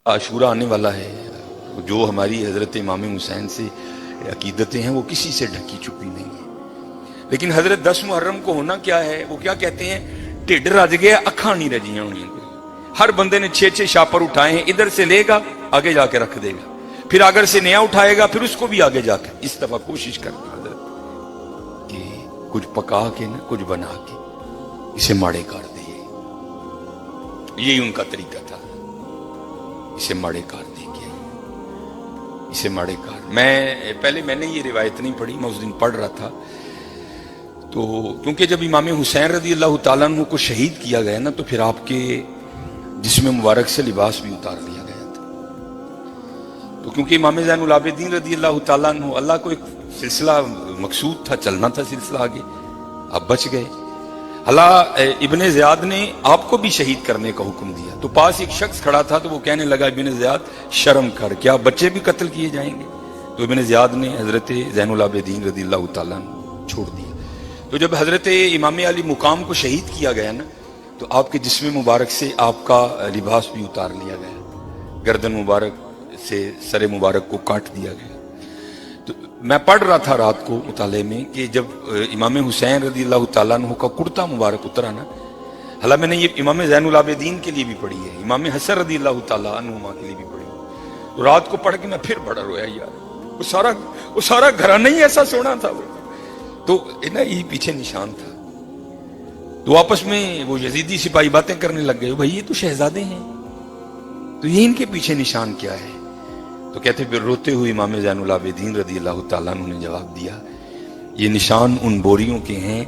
عاشورہ آنے والا ہے، جو ہماری حضرت امام حسین سے عقیدتیں ہیں وہ کسی سے ڈھکی چھپی نہیں ہے۔ لیکن حضرت 10 محرم کو ہونا کیا ہے، وہ کیا کہتے ہیں، ٹھڈ رج گیا اکھاں نہیں رجیاں ہونی۔ ہر بندے نے 6 شاپر اٹھائے ہیں، ادھر سے لے گا آگے جا کے رکھ دے گا، پھر اگر سے نیا اٹھائے گا پھر اس کو بھی آگے جا کے۔ اس دفعہ کوشش کرنا حضرت کہ کچھ پکا کے نہ کچھ بنا کے اسے ماڑے کر دے، یہی ان کا طریقہ تھا، اسے ماڑے کر دے کے اسے ماڑے کار۔ میں نے یہ روایت نہیں پڑھی، میں اس دن پڑھ رہا تھا تو کیونکہ جب امام حسین رضی اللہ تعالیٰ عنہ کو شہید کیا گیا نا تو پھر آپ کے جسم مبارک سے لباس بھی اتار لیا گیا تھا۔ تو کیونکہ امام زین العابدین رضی اللہ تعالیٰ عنہ، اللہ کو ایک سلسلہ مقصود تھا، چلنا تھا سلسلہ آگے، آپ بچ گئے۔ اللہ ابن زیاد نے آپ کو بھی شہید کرنے کا حکم دیا، تو پاس ایک شخص کھڑا تھا تو وہ کہنے لگا ابن زیاد شرم کر، کیا بچے بھی قتل کیے جائیں گے؟ تو ابن زیاد نے حضرت زین العابدین رضی اللہ تعالیٰ عنہ چھوڑ دیا۔ تو جب حضرت امام علی مقام کو شہید کیا گیا نا تو آپ کے جسم مبارک سے آپ کا لباس بھی اتار لیا گیا، گردن مبارک سے سر مبارک کو کاٹ دیا گیا۔ تو میں پڑھ رہا تھا رات کو مطالعے میں کہ جب امام حسین رضی اللہ تعالیٰ عنہ کا کرتا مبارک اترا نا، حالانکہ میں نے یہ امام زین العابدین کے لیے بھی پڑھی ہے، امام حسن رضی اللہ تعالیٰ عنہ کے لیے بھی پڑھی ہے، تو رات کو پڑھ کے میں پھر بڑا رویا یار، وہ سارا گھرانہ ہی ایسا سونا تھا، وہ تو یہ پیچھے نشان تھا۔ تو آپس میں وہ یزیدی سپاہی باتیں کرنے لگ گئے، بھائی یہ تو شہزادے ہیں، تو یہ ان کے پیچھے نشان کیا ہے؟ تو کہتے پھر روتے ہوئے امام زین العابدین رضی اللہ تعالیٰ عنہ نے جواب دیا، یہ نشان ان بوریوں کے ہیں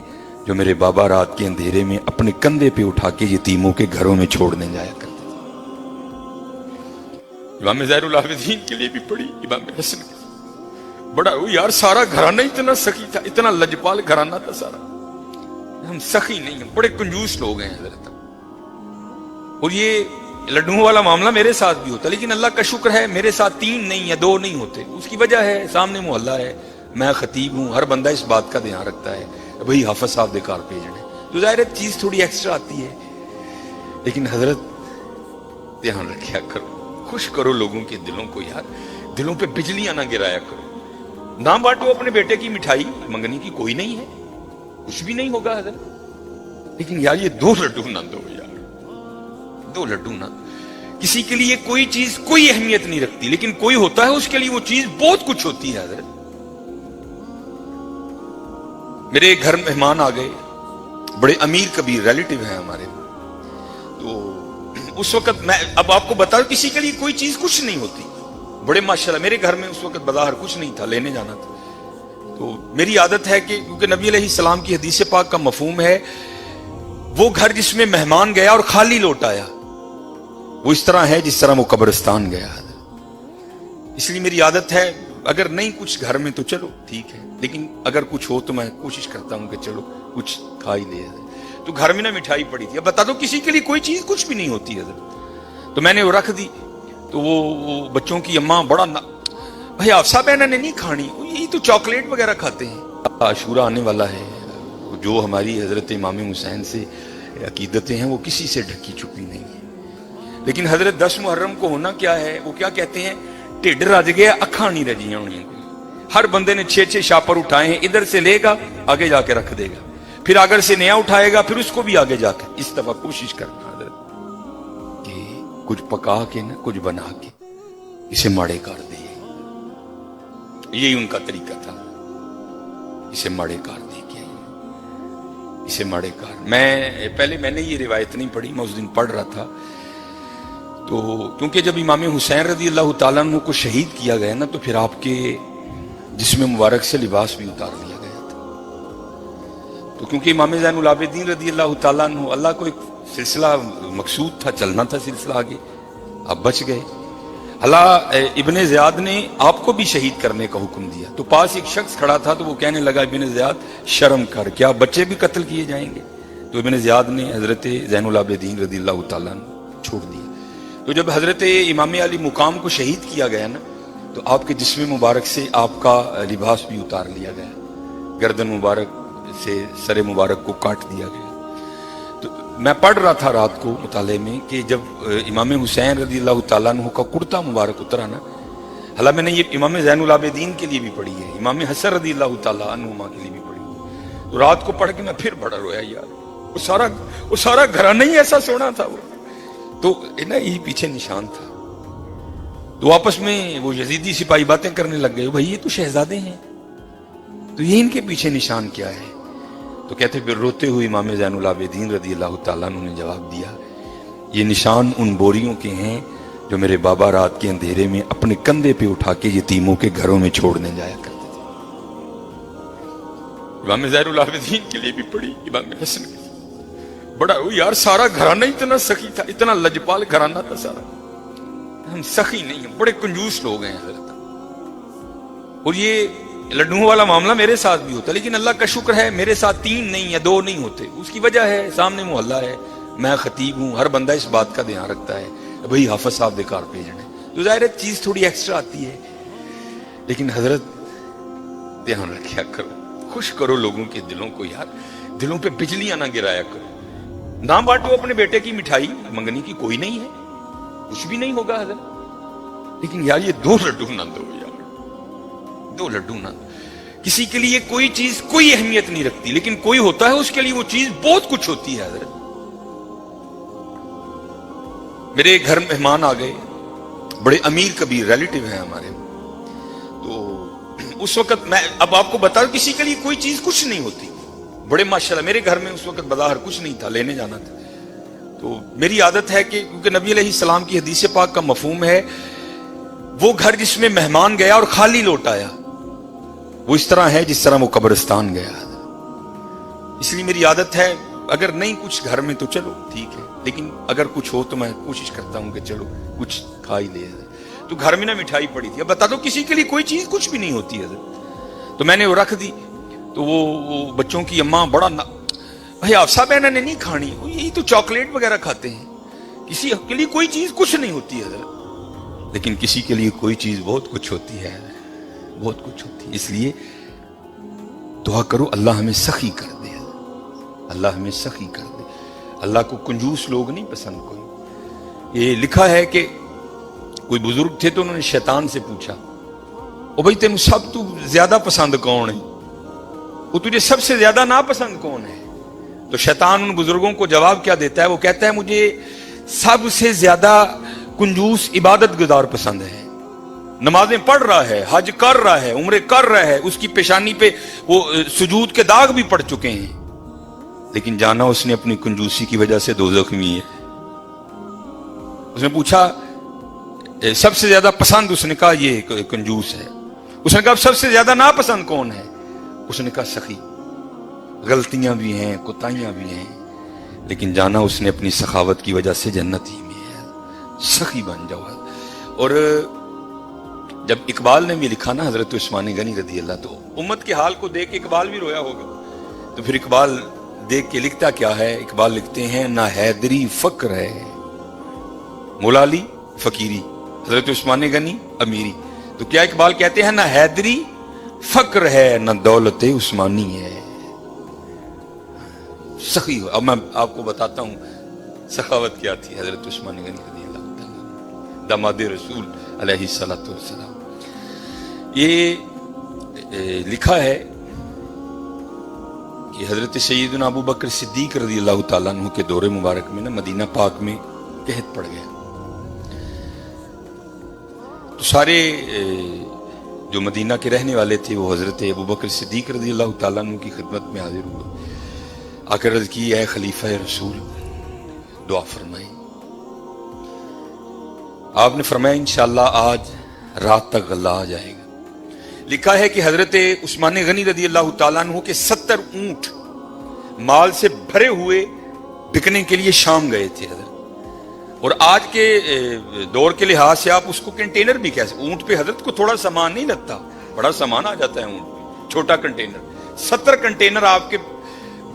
جو میرے بابا رات کے اندھیرے میں اپنے کندھے پہ اٹھا کے یتیموں کے گھروں میں چھوڑنے جایا کرتے تھے۔ امام زین العابدین کے لیے بھی پڑھی، امام حسن کے بڑا یار سارا گھرانہ اتنا سخی تھا، اتنا لجپال گھرانہ تھا سارا، ہم سخی نہیں ہیں، بڑے کنجوس لوگ ہیں حضرت۔ اور یہ لڈوؤں والا معاملہ میرے ساتھ بھی ہوتا، لیکن اللہ کا شکر ہے میرے ساتھ 3 نہیں یا 2 نہیں ہوتے، اس کی وجہ ہے سامنے محلہ ہے، میں خطیب ہوں، ہر بندہ اس بات کا دھیان رکھتا ہے بھئی حافظ صاحب دے کار بھیجنے، تو ظاہر چیز تھوڑی ایکسٹرا آتی ہے، لیکن حضرت دھیان رکھیا کرو، خوش کرو لوگوں کے دلوں کو یار، دلوں پہ بجلیاں نہ گرایا کرو، نہ بانٹو اپنے بیٹے کی مٹھائی، منگنے کی کوئی نہیں ہے، کچھ بھی نہیں ہوگا حضرت، لیکن یار یہ 2 لڈو نہ دو یار، 2 لڈو نہ، کسی کے لیے کوئی چیز کوئی اہمیت نہیں رکھتی، لیکن کوئی ہوتا ہے اس کے لیے وہ چیز بہت کچھ ہوتی ہے حضرت۔ میرے گھر مہمان آ گئے، بڑے امیر کبیر ریلیٹیو ہیں ہمارے، تو اس وقت میں اب آپ کو بتا رہا، کسی کے لیے کوئی چیز کچھ نہیں ہوتی، بڑے ماشاءاللہ میرے گھر میں اس وقت بظاہر کچھ نہیں تھا، لینے جانا تھا، تو میری عادت ہے کہ کیونکہ نبی علیہ السلام کی حدیث پاک کا مفہوم ہے وہ گھر جس میں مہمان گیا اور خالی لوٹ آیا وہ اس طرح ہے جس طرح وہ قبرستان گیا، اس لیے میری عادت ہے اگر نہیں کچھ گھر میں تو چلو ٹھیک ہے، لیکن اگر کچھ ہو تو میں کوشش کرتا ہوں کہ چلو کچھ کھا ہی لے۔ تو گھر میں نہ مٹھائی پڑی تھی، اب بتا دو کسی کے لیے کوئی چیز کچھ بھی نہیں ہوتی حضرت، تو میں نے وہ رکھ دی، تو وہ بچوں کی اماں بڑا بھائی حفصہ بہنہ نے نہیں کھانی، یہی تو چاکلیٹ وغیرہ کھاتے ہیں۔ عاشورہ آنے والا ہے، جو ہماری حضرت امام حسین سے عقیدتیں ہیں وہ کسی سے ڈھکی چھپی نہیں ہے، لیکن حضرت 10 محرم کو ہونا کیا ہے، وہ کیا کہتے ہیں، ٹھڈ رج گیا اکھاں نہیں رجیاں ہونی۔ ہر بندے نے 6 شاپر اٹھائے ہیں، ادھر سے لے گا آگے جا کے رکھ دے گا، پھر اگر سے نیا اٹھائے گا پھر اس کو بھی آگے جا کے۔ اس دفعہ کوشش کرنا حضرت کہ کچھ پکا کے نہ کچھ بنا کے اسے ماڑے کر دے، یہی ان کا طریقہ تھا، اسے ماڑے کار دے کے اسے ماڑے کار۔ میں نے یہ روایت نہیں پڑھی، میں اس دن پڑھ رہا تھا تو کیونکہ جب امام حسین رضی اللہ تعالیٰ عنہ کو شہید کیا گیا نا تو پھر آپ کے جسم مبارک سے لباس بھی اتار لیا گیا تھا، تو کیونکہ امام زین العابدین رضی اللہ تعالیٰ عنہ، اللہ کو ایک سلسلہ مقصود تھا، چلنا تھا سلسلہ آگے، آپ بچ گئے۔ اللہ ابن زیاد نے آپ کو بھی شہید کرنے کا حکم دیا، تو پاس ایک شخص کھڑا تھا تو وہ کہنے لگا ابن زیاد شرم کر، کیا بچے بھی قتل کیے جائیں گے؟ تو ابن زیاد نے حضرت زین العابدین رضی اللہ تعالیٰ عنہ چھوڑ دیا۔ تو جب حضرت امام علی مقام کو شہید کیا گیا نا تو آپ کے جسم مبارک سے آپ کا لباس بھی اتار لیا گیا، گردن مبارک سے سر مبارک کو کاٹ دیا گیا۔ تو میں پڑھ رہا تھا رات کو مطالعے میں کہ جب امام حسین رضی اللہ تعالیٰ عنہ کا کرتا مبارک اترا نا، حالانکہ میں نے یہ امام زین العابدین کے لیے بھی پڑھی ہے، امام حسن رضی اللہ تعالیٰ عنہما کے لیے بھی پڑھی ہے، تو رات کو پڑھ کے میں پھر بڑا رویا یار، وہ سارا گھرانہ ہی ایسا سونا تھا، وہ تو نا یہ پیچھے نشان تھا۔ تو آپس میں وہ یزیدی سپاہی باتیں کرنے لگ گئے، بھائی یہ تو شہزادے ہیں، تو یہ ان کے پیچھے نشان کیا ہے؟ تو کہتے پھر روتے ہوئے امام زین العابدین رضی اللہ تعالیٰ عنہ نے جواب دیا، یہ نشان ان بوریوں کے ہیں جو میرے بابا رات کے اندھیرے میں اپنے کندھے پہ اٹھا کے یتیموں کے گھروں میں چھوڑنے جایا کرتے تھے۔ امام زین العابدین کے لیے بھی پڑھی، امام حسن کے لیے بڑا یار، سارا گھرانہ اتنا سخی تھا، اتنا لجپال گھرانہ تھا سارا، ہم سخی نہیں ہیں، بڑے کنجوس لوگ ہیں حضرت۔ اور یہ لڈوؤں والا معاملہ میرے ساتھ بھی ہوتا ہے، لیکن اللہ کا شکر ہے میرے ساتھ 3 نہیں یا 2 نہیں ہوتے، اس کی وجہ ہے سامنے محلہ ہے، میں خطیب ہوں، ہر بندہ اس بات کا دھیان رکھتا ہے بھئی حافظ صاحب دے کار بھیجنے، تو ظاہر ہے چیز تھوڑی ایکسٹرا آتی ہے، لیکن حضرت دھیان رکھیا کرو، خوش کرو لوگوں کے دلوں کو یار، دلوں پہ بجلیاں نہ گرایا کرو، نہ بانٹو اپنے بیٹے کی مٹھائی منگنی کی کوئی نہیں ہے، کچھ بھی نہیں ہوگا حضرت، لیکن یار یہ 2 لڈو نہ دو یار، 2 لڈو نہ دو۔ کسی کے لیے کوئی چیز کوئی اہمیت نہیں رکھتی، لیکن کوئی ہوتا ہے اس کے لیے وہ چیز بہت کچھ ہوتی ہے حضرت۔ میرے گھر مہمان آ گئے، بڑے امیر کبیر ریلیٹیو ہیں ہمارے، تو اس وقت میں اب آپ کو بتا دوں کسی کے لیے کوئی چیز کچھ نہیں ہوتی، بڑے ماشاءاللہ میرے گھر میں اس وقت بظاہر کچھ نہیں تھا، لینے جانا تھا، تو میری عادت ہے کہ کیونکہ نبی علیہ السلام کی حدیث پاک کا مفہوم ہے وہ گھر جس میں مہمان گیا اور خالی لوٹ آیا وہ اس طرح ہے جس طرح وہ قبرستان گیا، اس لیے میری عادت ہے اگر نہیں کچھ گھر میں تو چلو ٹھیک ہے، لیکن اگر کچھ ہو تو میں کوشش کرتا ہوں کہ چلو کچھ کھا ہی لے جائے، تو گھر میں نا مٹھائی پڑی تھی، اب بتا دو کسی کے لیے کوئی چیز کچھ بھی نہیں ہوتی ہے، تو میں نے وہ رکھ دی، تو وہ بچوں کی اماں بڑا بھائی حفصہ بہن نے نہیں کھانی، یہی تو چاکلیٹ وغیرہ کھاتے ہیں، کسی کے لیے کوئی چیز کچھ نہیں ہوتی ہے، لیکن کسی کے لیے کوئی چیز بہت کچھ ہوتی ہے، بہت کچھ ہوتی ہے، اس لیے دعا کرو اللہ ہمیں سخی کر دے، اللہ ہمیں سخی کر دے، اللہ کو کنجوس لوگ نہیں پسند کوئی۔ یہ لکھا ہے کہ کوئی بزرگ تھے تو انہوں نے شیطان سے پوچھا، او بھائی تینوں سب تو زیادہ پسند کون ہے، وہ تجھے سب سے زیادہ ناپسند کون ہے؟ تو شیطان ان بزرگوں کو جواب کیا دیتا ہے، وہ کہتا ہے مجھے سب سے زیادہ کنجوس عبادت گزار پسند ہے، نمازیں پڑھ رہا ہے، حج کر رہا ہے، عمرے کر رہا ہے، اس کی پیشانی پہ وہ سجود کے داغ بھی پڑ چکے ہیں، لیکن جانا اس نے اپنی کنجوسی کی وجہ سے دوزخ میں ہے۔ اس نے پوچھا سب سے زیادہ پسند، اس نے کہا یہ کنجوس ہے، اس نے کہا سب سے زیادہ ناپسند کون ہے؟ اس نے کہا سخی، غلطیاں بھی ہیں کوتاہیاں بھی ہیں، لیکن جانا اس نے اپنی سخاوت کی وجہ سے جنت ہی میں ہے، سخی بن جاؤ۔ اور جب اقبال نے بھی لکھا نا حضرت عثمان غنی رضی اللہ، تو امت کے حال کو دیکھ کے اقبال بھی رویا ہوگا، تو پھر اقبال دیکھ کے لکھتا کیا ہے؟ اقبال لکھتے ہیں نہ حیدری فقر ہے، مولا علی فقیری، حضرت عثمان غنی امیری، تو کیا اقبال کہتے ہیں نہ حیدری فقر ہے نہ دولت عثمانی ہے، سخی ہو۔ اب میں آپ کو بتاتا ہوں سخاوت کیا تھی حضرت عثمان غنی رضی اللہ تعالیٰ داماد رسول علیہ الصلوۃ والسلام۔ یہ لکھا ہے کہ حضرت سیدنا ابو بکر صدیق رضی اللہ تعالیٰ عنہ کے دور مبارک میں نا مدینہ پاک میں قحط پڑ گیا، تو سارے جو مدینہ کے رہنے والے تھے وہ حضرت ابو بکر صدیق رضی اللہ تعالیٰ عنہ کی خدمت میں حاضر ہوئے، آ کر عرض کی اے خلیفہ رسول دعا فرمائیں۔ آپ نے فرمایا انشاءاللہ آج رات تک غلہ آ جائے گا۔ لکھا ہے کہ حضرت عثمان غنی رضی اللہ تعالیٰ عنہ کے 70 اونٹ مال سے بھرے ہوئے بکنے کے لیے شام گئے تھے حضرت، اور آج کے دور کے لحاظ سے آپ اس کو کنٹینر بھی کہہ سکتے، اونٹ پہ حضرت کو تھوڑا سامان نہیں لگتا، بڑا سامان آ جاتا ہے اونٹ پہ، چھوٹا کنٹینر، 70 کنٹینر آپ کے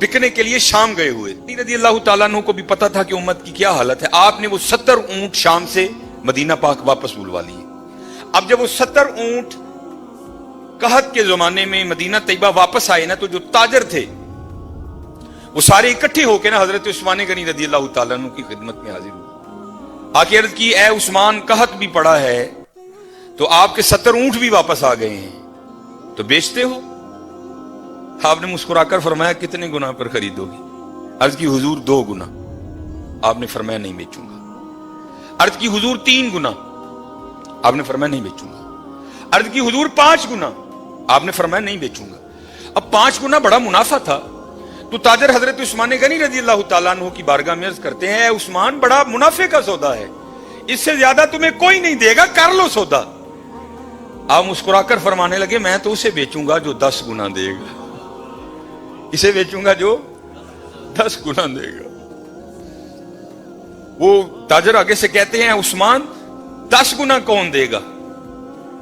بکنے کے لیے شام گئے ہوئے۔ رضی اللہ تعالیٰ عنہ کو بھی پتا تھا کہ امت کی کیا حالت ہے، آپ نے وہ 70 اونٹ شام سے مدینہ پاک واپس بلوا لیے۔ اب جب وہ 70 اونٹ قحط کے زمانے میں مدینہ طیبہ واپس آئے نا، تو جو تاجر تھے وہ سارے اکٹھے ہو کے نا حضرت عثمان غنی رضی اللہ تعالیٰ عنہ کی خدمت میں حاضر ہوئے، آ کے عرض کی اے عثمان قحط بھی پڑا ہے تو آپ کے 70 اونٹ بھی واپس آ گئے ہیں تو بیچتے ہو؟ آپ نے مسکرا کر فرمایا کتنے گنا پر خریدو گے؟ عرض کی حضور 2 گنا۔ آپ نے فرمایا نہیں بیچوں گا۔ عرض کی حضور 3 گنا۔ آپ نے فرمایا نہیں بیچوں گا۔ عرض کی حضور 5 گنا۔ آپ نے فرمایا نہیں بیچوں گا۔ اب 5 گنا بڑا منافع تھا تو تاجر حضرت عثمان غنی رضی اللہ تعالیٰ عنہ کی بارگاہ میں عرض کرتے ہیں اے عثمان بڑا منافع کا سودا ہے، اس سے زیادہ تمہیں کوئی نہیں دے گا، کر لو سودا۔ آپ مسکرا کر فرمانے لگے میں تو اسے بیچوں گا جو 10 گنا دے گا، اسے بیچوں گا جو 10 گنا دے گا۔ وہ تاجر آگے سے کہتے ہیں عثمان 10 گنا کون دے گا؟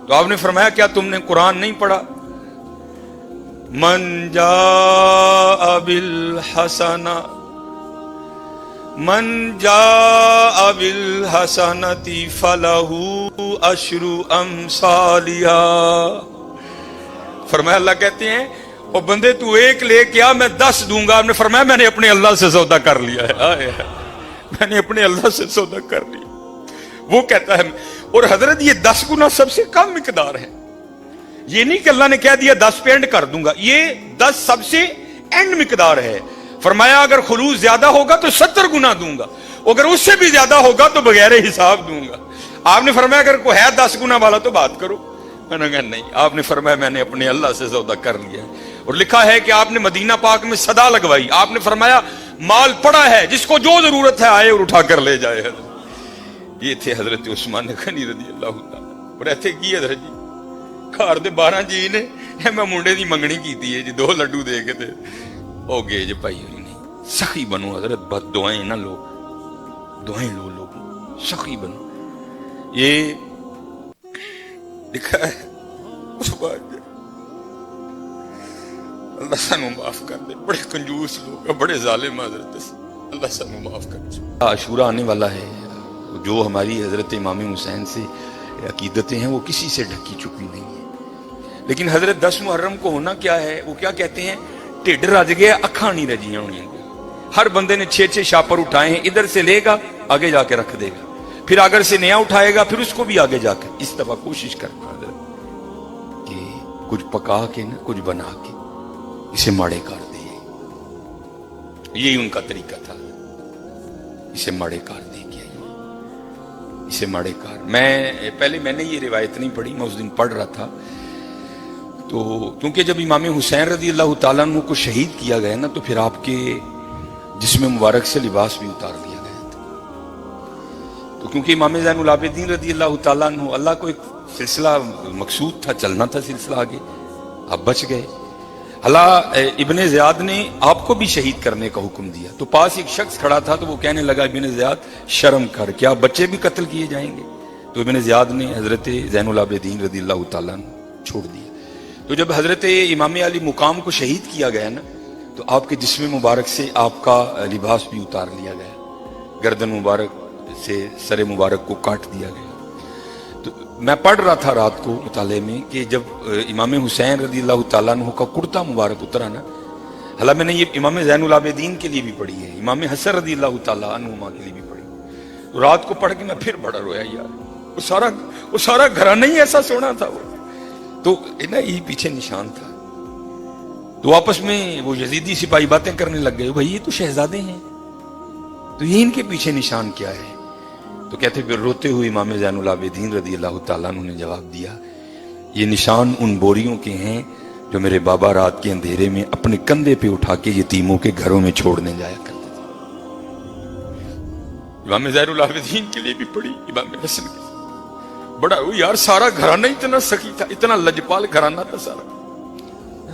تو آپ نے فرمایا کیا تم نے قرآن نہیں پڑھا؟ من جاء بالحسنہ بالحسنۃ فلہ عشر امثالہا۔ فرمایا اللہ کہتے ہیں اور بندے تو 1 لے کے آ میں 10 دوں گا۔ آپ نے فرمایا میں نے اپنے اللہ سے سودا کر لیا ہے، میں نے اپنے اللہ سے سودا کر لیا۔ وہ کہتا ہے اور حضرت یہ 10 گنا سب سے کم مقدار ہے، یہ نہیں کہ اللہ نے کہہ دیا 10 پہ اینڈ کر دوں گا، یہ 10 سب سے اینڈ مقدار ہے۔ فرمایا اگر خلوص زیادہ ہوگا تو 70 گنا دوں گا، اگر اس سے بھی زیادہ ہوگا تو بغیر حساب دوں گا۔ آپ نے فرمایا اگر کوئی ہے 10 گنا والا تو بات کرو۔ میں نے کہا نہیں۔ آپ نے فرمایا میں نے اپنے اللہ سے سودا کر لیا ہے۔ اور لکھا ہے کہ آپ نے مدینہ پاک میں صدا لگوائی، آپ نے فرمایا مال پڑا ہے جس کو جو ضرورت ہے آئے اور اٹھا کر لے جائے۔ یہ تھے حضرت عثمان غنی رضی اللہ تعالیٰ۔ اور ایتھے کی حضرت جی گھر دے 12 جی نے میں منڈے دی منگنی کیتی ہے جی 2 لڈو دے کے تے ہو گئے جی بھائی ہوئی نہیں۔ سخی بنو حضرت، بد دعائیں نہ لو، دعائیں لو لوگوں، سخی بنو۔ یہ لکھا ہے اس بات اللہ سانو معاف کر دے، بڑے کنجوس لوگ، بڑے ظالم حضرت، اللہ سانو معاف کر دے۔ عاشورہ آنے والا ہے، جو ہماری حضرت امام حسین سے عقیدتیں ہیں وہ کسی سے ڈھکی چھپی نہیں ہے، لیکن حضرت 10 محرم کو ہونا کیا ہے؟ وہ کیا کہتے ہیں ٹھڈ رج گیا اکھاں نہیں رجیاں ہونی۔ ہر بندے نے 6 شاپر اٹھائے ہیں، ادھر سے لے گا آگے جا کے رکھ دے گا، پھر اگر سے نیا اٹھائے گا پھر اس کو بھی آگے جا کے۔ اس دفعہ کوشش کرنا حضرت کہ کچھ پکا کے نہ کچھ بنا کے اسے ماڑے کر دے، یہی ان کا طریقہ تھا، اسے ماڑے کر دے کے اسے ماڑے کار۔ میں نے یہ روایت نہیں پڑھی، میں اس دن پڑھ رہا تھا تو کیونکہ جب امام حسین رضی اللہ تعالیٰ عنہ کو شہید کیا گیا نا تو پھر آپ کے جسم مبارک سے لباس بھی اتار لیا گیا تھا۔ تو کیونکہ امام زین العابدین رضی اللہ تعالیٰ عنہ اللہ کو ایک سلسلہ مقصود تھا، چلنا تھا سلسلہ آگے، آپ بچ گئے۔ اللہ ابن زیاد نے آپ کو بھی شہید کرنے کا حکم دیا تو پاس ایک شخص کھڑا تھا تو وہ کہنے لگا ابن زیاد شرم کر، کیا بچے بھی قتل کیے جائیں گے؟ تو ابن زیاد نے حضرت زین العابدین رضی اللہ تعالیٰ عنہ چھوڑ دیا۔ تو جب حضرت امام علی مقام کو شہید کیا گیا نا تو آپ کے جسم مبارک سے آپ کا لباس بھی اتار لیا گیا، گردن مبارک سے سر مبارک کو کاٹ دیا گیا۔ تو میں پڑھ رہا تھا رات کو مطالعے میں کہ جب امام حسین رضی اللہ تعالیٰ عنہ کا کرتا مبارک اترا نا، حالانکہ میں نے یہ امام زین العابدین کے لیے بھی پڑھی ہے، امام حسن رضی اللہ تعالیٰ عنہما کے لیے بھی پڑھی، تو رات کو پڑھ کے میں پھر بڑا رویا یار، وہ سارا گھرانہ ہی ایسا سونا تھا، وہ تو نا یہ پیچھے نشان تھا۔ تو آپس میں وہ یزیدی سپاہی باتیں کرنے لگ گئے، بھائی یہ تو شہزادے ہیں، تو یہ ان کے پیچھے نشان کیا ہے؟ تو کہتے پھر روتے ہوئے امام زین العابدین رضی اللہ تعالیٰ عنہ نے جواب دیا، یہ نشان ان بوریوں کے ہیں جو میرے بابا رات کے اندھیرے میں اپنے کندھے پہ اٹھا کے یتیموں کے گھروں میں چھوڑنے جایا کرتے تھے۔ امام زین العابدین کے لیے بھی پڑھی، امام حسن کے بڑا یار سارا گھرانہ اتنا سخی تھا، اتنا لجپال گھرانہ تھا سارا،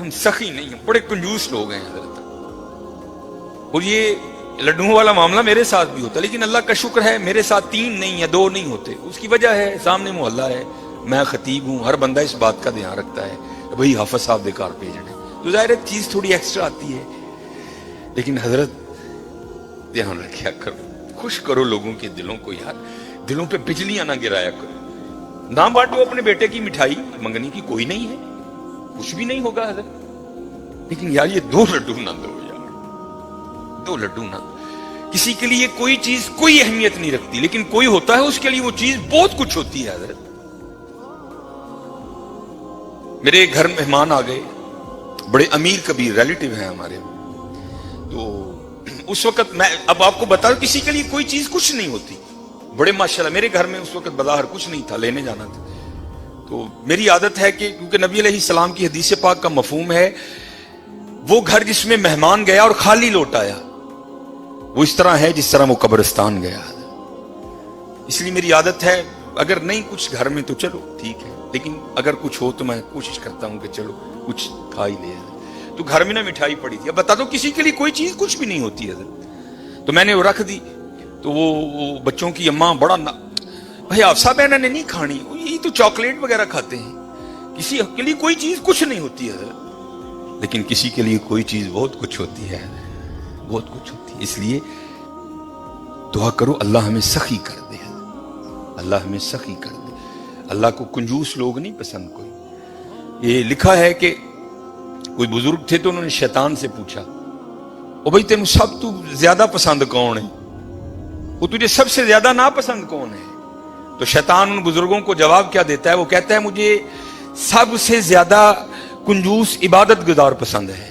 ہم سخی نہیں ہیں، بڑے کنجوس لوگ ہیں حضرت۔ اور یہ لڈوؤں والا معاملہ میرے ساتھ بھی ہوتا، لیکن اللہ کا شکر ہے میرے ساتھ 3 نہیں یا 2 نہیں ہوتے، اس کی وجہ ہے سامنے محلہ ہے، میں خطیب ہوں، ہر بندہ اس بات کا دھیان رکھتا ہے، وہی حافظ صاحب دے کار پیجنے، تو ظاہر ہے چیز تھوڑی ایکسٹرا آتی ہے، لیکن حضرت دھیان رکھیا کرو، خوش کرو لوگوں کے دلوں کو یار، دلوں پہ بجلیاں نہ گرایا کرو، نہ بانٹو اپنے بیٹے کی مٹھائی منگنی کی کوئی نہیں ہے، کچھ بھی نہیں ہوگا حضرت، لیکن یار یہ 2 لڈو نہ دو یار، دو لڈو نا. کسی کے لیے کوئی چیز کوئی اہمیت نہیں رکھتی، لیکن کوئی ہوتا ہے اس کے لیے وہ چیز بہت کچھ ہوتی ہے. حضرت میرے گھر مہمان آ گئے، بڑے امیر کبیر ریلیٹیو ہیں ہمارے. تو اس وقت میں اب آپ کو بتا رہا ہوں، کسی کے لیے کوئی چیز کچھ نہیں ہوتی. بڑے ماشاءاللہ میرے گھر میں اس وقت بظاہر کچھ نہیں تھا، لینے جانا تھا. تو میری عادت ہے کہ کیونکہ نبی علیہ السلام کی حدیث پاک کا مفہوم ہے وہ گھر جس میں مہمان گیا اور خالی لوٹ آیا وہ اس طرح ہے جس طرح وہ قبرستان گیا. اس لیے میری عادت ہے اگر نہیں کچھ گھر میں تو چلو ٹھیک ہے، لیکن اگر کچھ ہو تو میں کوشش کرتا ہوں کہ چلو کچھ کھا ہی لے. تو گھر میں نا مٹھائی پڑی تھی. اب بتا دو کسی کے لیے کوئی چیز کچھ بھی نہیں ہوتی ہے. تو میں نے وہ رکھ دی. تو وہ بچوں کی اماں بڑا بھائی آفسا بہن نے نہیں کھانی، یہ تو چاکلیٹ وغیرہ کھاتے ہیں. کسی کے لیے کوئی چیز کچھ نہیں ہوتی ہے، لیکن کسی کے لیے کوئی چیز بہت کچھ ہوتی ہے، بہت کچھ ہوتی ہے. اس لیے دعا کرو اللہ ہمیں سخی کر دے، اللہ ہمیں سخی کر دے. اللہ کو کنجوس لوگ نہیں پسند. کوئی یہ لکھا ہے کہ کوئی بزرگ تھے تو انہوں نے شیطان سے پوچھا او بھائی تینوں سب تو زیادہ پسند کون ہے، وہ تجھے سب سے زیادہ ناپسند کون ہے؟ تو شیطان ان بزرگوں کو جواب کیا دیتا ہے؟ وہ کہتا ہے مجھے سب سے زیادہ کنجوس عبادت گزار پسند ہے.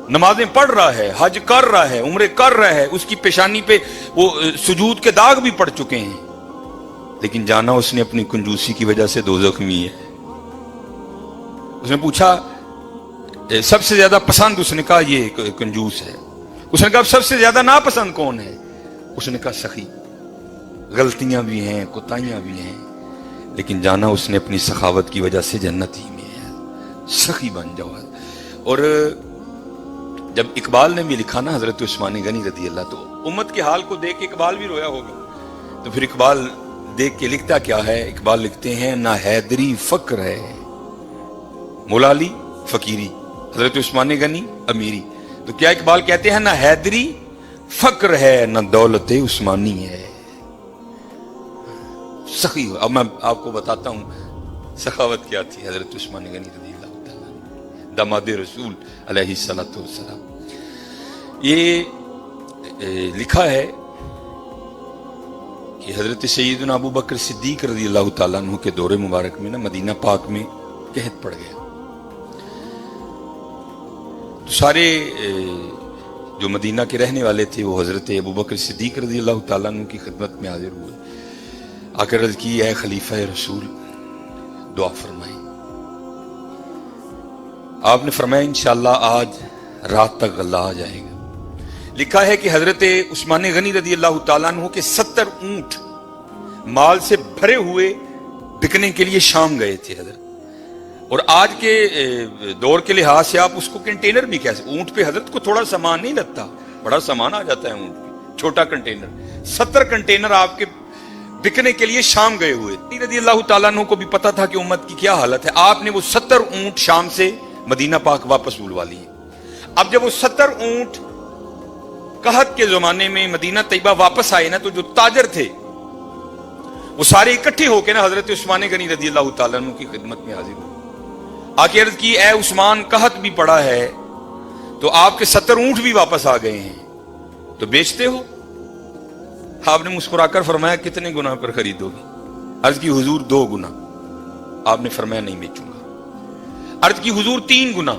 نمازیں پڑھ رہا ہے، حج کر رہا ہے، عمرے کر رہا ہے، اس کی پیشانی پہ وہ سجود کے داغ بھی پڑ چکے ہیں، لیکن جانا اس نے اپنی کنجوسی کی وجہ سے دوزخ میں ہے. اس نے پوچھا سب سے زیادہ پسند، اس نے کہا یہ کنجوس ہے. اس نے کہا سب سے زیادہ ناپسند کون ہے؟ اس نے کہا سخی. غلطیاں بھی ہیں، کوتاہیاں بھی ہیں، لیکن جانا اس نے اپنی سخاوت کی وجہ سے جنت ہی میں ہے. سخی بن جاؤ. اور جب اقبال نے بھی لکھا نا حضرت عثمان غنی رضی اللہ، تو امت کے حال کو دیکھ کے اقبال بھی رویا ہوگا. تو پھر اقبال دیکھ کے لکھتا کیا ہے؟ اقبال لکھتے ہیں نہ حیدری فقر ہے، مولا علی فقیری، حضرت عثمان غنی امیری. تو کیا اقبال کہتے ہیں نہ حیدری فقر ہے نہ دولت عثمانی ہے. سخی. اب میں آپ کو بتاتا ہوں سخاوت کیا تھی حضرت عثمان غنی رضی اللہ تعالیٰ داماد رسول علیہ الصلوۃ والسلام. یہ لکھا ہے کہ حضرت سیدنا ابو بکر صدیق رضی اللہ تعالیٰ عنہ کے دور مبارک میں نا مدینہ پاک میں قحط پڑ گیا. تو سارے جو مدینہ کے رہنے والے تھے وہ حضرت ابو بکر صدیق رضی اللہ تعالیٰ عنہ کی خدمت میں حاضر ہوئے. آ کر عرض کی اے خلیفہ رسول دعا فرمائیں. آپ نے فرمایا انشاءاللہ آج رات تک غلہ آ جائے گا. لکھا ہے کہ حضرت عثمان غنی رضی اللہ تعالیٰ عنہ کے 70 اونٹ مال سے بھرے ہوئے بکنے کے لیے شام گئے تھے حضرت. اور آج کے دور کے لحاظ سے آپ اس کو کنٹینر بھی کہہ سکتے. اونٹ پہ حضرت کو تھوڑا سامان نہیں لگتا، بڑا سامان آ جاتا ہے اونٹ پہ، چھوٹا کنٹینر. 70 کنٹینر آپ کے بکنے کے لیے شام گئے ہوئے. رضی اللہ تعالیٰ عنہ کو بھی پتا تھا کہ امت کی کیا حالت ہے. آپ نے وہ 70 اونٹ شام سے مدینہ پاک واپس بلوا لیے. اب جب وہ 70 اونٹ قحط کے زمانے میں مدینہ طیبہ واپس آئے نا، تو جو تاجر تھے وہ سارے اکٹھے ہو کے نا حضرت عثمان غنی رضی اللہ تعالیٰ عنہ کی خدمت میں حاضر ہوئے. آ کے عرض کی اے عثمان قحط بھی پڑا ہے تو آپ کے 70 اونٹ بھی واپس آ گئے ہیں، تو بیچتے ہو؟ آپ نے مسکرا کر فرمایا کتنے گنا پر خریدو گے؟ عرض کی حضور 2 گنا. آپ نے فرمایا نہیں بیچوں گا. عرض کی حضور 3 گنا.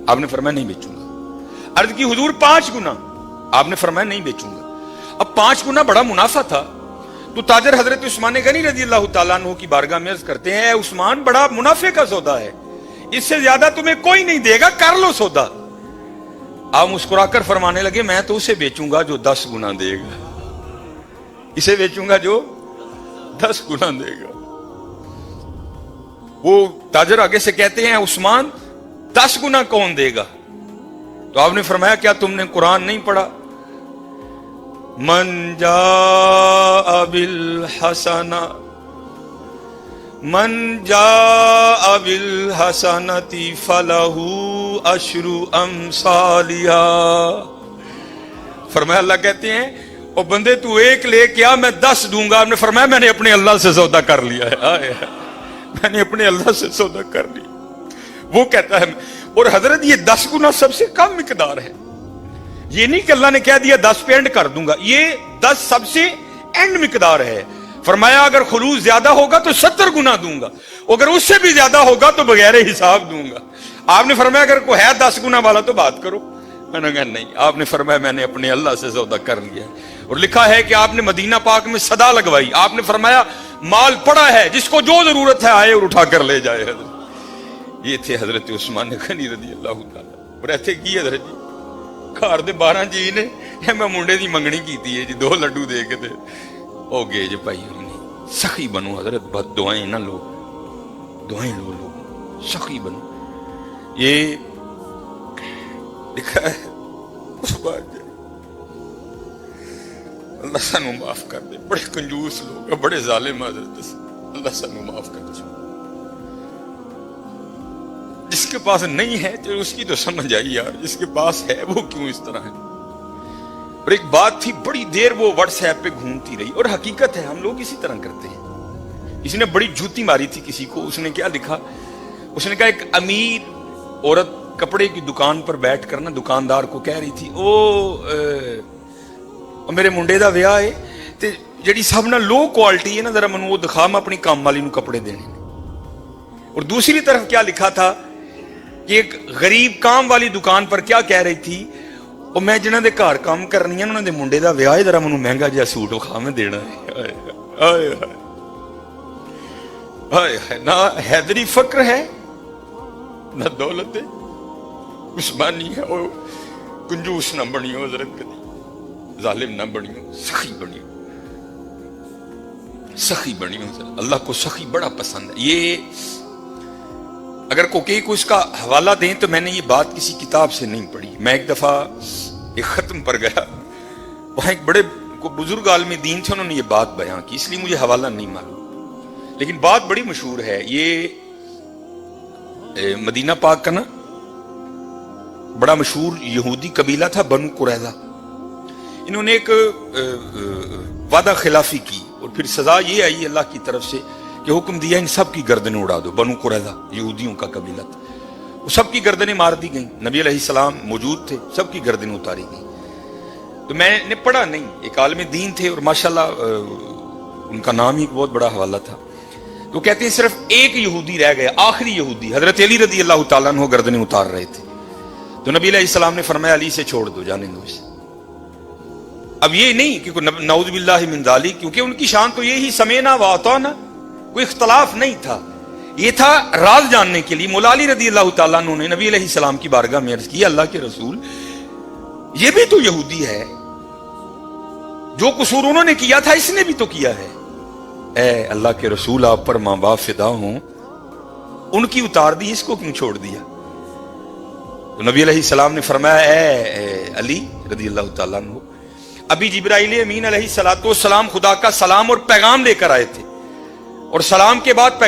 آپ نے فرمایا نہیں بیچوں گا. عرض کی حضور 5 گنا. آپ نے فرمایا نہیں بیچوں گا. اب 5 گنا بڑا منافع تھا. تو تاجر حضرت عثمان غنی رضی اللہ تعالیٰ عنہ کی بارگاہ میں عرض کرتے ہیں اے عثمان بڑا منافع کا سودا ہے، اس سے زیادہ تمہیں کوئی نہیں دے گا، کر لو سودا. آپ مسکرا کر فرمانے لگے میں تو اسے بیچوں گا جو 10 گنا دے گا، اسے بیچوں گا جو 10 گنا دے گا. وہ تاجر آگے سے کہتے ہیں عثمان 10 گنا کون دے گا؟ تو آپ نے فرمایا کیا تم نے قرآن نہیں پڑھا؟ من جاء بالحسنہ فلہ عشر امثالہا. فرمایا اللہ کہتے ہیں اور بندے تو 1 لے کے آ میں 10 دوں گا. آپ نے فرمایا میں نے اپنے اللہ سے سودا کر لیا ہے، میں نے اپنے اللہ سے سودا کر لیا. وہ کہتا ہے اور حضرت یہ 10 گنا سب سے کم مقدار ہے. یہ نہیں کہ اللہ نے کہہ دیا 10 پہ اینڈ کر دوں گا، یہ 10 سب سے اینڈ مقدار ہے۔ فرمایا اگر خلوص زیادہ ہوگا تو 70 گنا دوں گا، اگر اس سے بھی زیادہ ہوگا تو بغیر حساب دوں گا۔ آپ نے فرمایا اگر کوئی ہے 10 گنا والا تو بات کرو، میں نے کہا نہیں۔ آپ نے فرمایا میں نے اپنے اللہ سے سودا کر لیا ہے۔ اور لکھا ہے کہ آپ نے مدینہ پاک میں صدا لگوائی، آپ نے فرمایا مال پڑا ہے، جس کو جو ضرورت ہے آئے اور اٹھا کر لے جائے۔ حضرت یہ تھے حضرت عثمان غنی رضی اللہ تعالیٰ۔ اور ایسے کی حضرت جی گھر دے 12 جی نے میں منڈے دی منگنی کیتی ہے جی، 2 لڈو دے کے تے او گئے جی بھائی ہوئی نہیں۔ سخی بنو حضرت، بد دعائیں نہ لو، دعائیں لو، لوگ سخی بنو۔ یہ لکھا ہے اس بات جی اللہ سانو معاف کر دے، بڑے کنجوس لوگ، بڑے ظالم حضرت، اللہ سانو معاف کر دے۔ جس کے پاس نہیں ہے تو اس کی تو سمجھ آئی یار، جس کے پاس ہے وہ کیوں اس طرح ہے۔ اور ایک بات تھی بڑی دیر وہ واٹس ایپ پہ گھومتی رہی، اور حقیقت ہے ہم لوگ اسی طرح کرتے ہیں۔ کسی نے بڑی جوتی ماری تھی کسی کو، اس نے کیا لکھا، اس نے کہا ایک امیر عورت کپڑے کی دکان پر بیٹھ کر نا دکاندار کو کہہ رہی تھی میرے منڈے دا ویاہ ہے تے جڑی سب نہ لو کوالٹی ہے نا ذرا منو وہ دکھا، میں اپنی کام والی نو کپڑے دینے۔ اور دوسری طرف کیا لکھا تھا کہ ایک غریب کام والی دکان پر کیا کہہ رہی تھی، اور میں جنہاں دے گھر کام کرنی ہے انہاں دے منڈے دا ویاہ ہے، ذرا منو مہنگا جہا سوٹ وکھا میں دینا ہے۔ ہائے ہائے، نہ حیدری فقر ہے نہ دولت ہے، عثمانی ہے، اور کنجوس نہ بنیو حضرت، کدی ظالم نہ بنیو، سخی بنیو، سخی بنیو۔ اللہ کو سخی بڑا پسند ہے۔ یہ اگر کوئی اس کا حوالہ دیں تو میں نے یہ بات کسی کتاب سے نہیں پڑھی۔ میں ایک دفعہ ایک ختم پر گیا، وہاں ایک بڑے بزرگ عالم دین تھے، انہوں نے یہ بات بیان کی، اس لیے مجھے حوالہ نہیں معلوم، لیکن بات بڑی مشہور ہے۔ یہ مدینہ پاک کا نا بڑا مشہور یہودی قبیلہ تھا بنو قریظہ، انہوں نے ایک وعدہ خلافی کی، اور پھر سزا یہ آئی اللہ کی طرف سے کہ حکم دیا ان سب کی گردنیں اڑا دو۔ بنو قریظہ یہودیوں کا قبیلہ تھا، وہ سب کی گردنیں مار دی گئیں، نبی علیہ السلام موجود تھے، سب کی گردنیں اتاری گئیں۔ تو میں نے پڑھا نہیں، ایک عالم دین تھے اور ماشاءاللہ ان کا نام ہی ایک بہت بڑا حوالہ تھا، تو کہتے ہیں صرف ایک یہودی رہ گیا، آخری یہودی حضرت علی رضی اللہ تعالیٰ عنہ گردنیں اتار رہے تھے، تو نبی علیہ السلام نے فرمایا علی سے چھوڑ دو، جانے دو اسے۔ اب یہ نہیں کہ نعوذ باللہ من ذالک، کیونکہ ان کی شان تو یہی سمینا و اطعنا، کوئی اختلاف نہیں تھا، یہ تھا راز جاننے کے لیے۔ مولا علی رضی اللہ تعالیٰ عنہ نے نبی علیہ السلام کی بارگاہ میں عرض کی اللہ کے رسول یہ بھی تو یہودی ہے، جو قصور انہوں نے کیا تھا اس نے بھی تو کیا ہے۔ اے اللہ کے رسول آپ پر ماں باپ فدا ہوں، ان کی اتار دی، اس کو کیوں چھوڑ دیا؟ تو نبی علیہ السلام نے فرمایا اے علی رضی اللہ تعالیٰ عنہ، ابھی جبرائیل امین علیہ السلام خدا کا سلام اور پیغام لے کر آئے تھے، اور سلام کے بعد